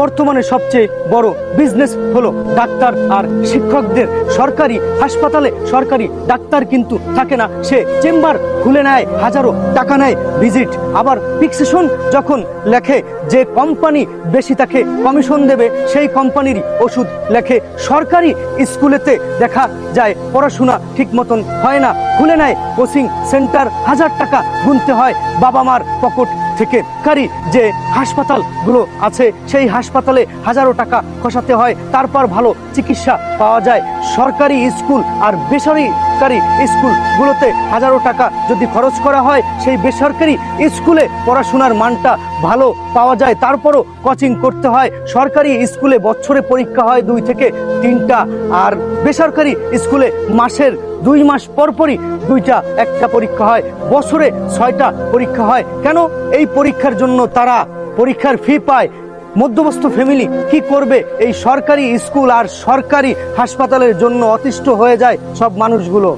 বর্তমানে সবচেয়ে বড় বিজনেস হলো ডাক্তার আর শিক্ষকদের। সরকারি হাসপাতালে সরকারি ডাক্তার কিন্তু থাকে না, সে চেম্বার খুলে নেয়, হাজারো টাকা নেয় ভিজিট। আবার প্রেসক্রিপশন যখন লেখে, যে কোম্পানি বেশি তাকে কমিশন দেবে সেই কোম্পানির ওষুধ লেখে। সরকারি স্কুলেতে দেখা যায় পড়াশোনা ঠিক মতন হয় না, খুলে নেয় কোচিং সেন্টার, হাজার টাকা গুনতে হয় বাবা মার পকেট থেকে। সরকারি যে হাসপাতালগুলো আছে সেই হাসপাতালে হাজারো টাকা খসাতে হয়, তারপর ভালো চিকিৎসা পাওয়া যায়। সরকারি স্কুল আর বেসরকারি স্কুলগুলোতে হাজারো টাকা যদি খরচ করা হয়, সেই বেসরকারি স্কুলে পড়াশোনার মানটা ভালো পাওয়া যায়, তারপরও কোচিং করতে হয়। সরকারি স্কুলে বছরে পরীক্ষা হয় 2 থেকে 3টা, আর বেসরকারি স্কুলে মাসের 2 মাস পরপরই 2টা 1টা পরীক্ষা হয়, বছরে 6টা পরীক্ষা হয়। কেন? এই পরীক্ষার জন্য তারা পরীক্ষার ফি পায়। মধ্যবিত্ত ফ্যামিলি কি করবে? এই সরকারি স্কুল আর সরকারি হাসপাতালের জন্য অতিষ্ঠ হয়ে যায় সব মানুষগুলো।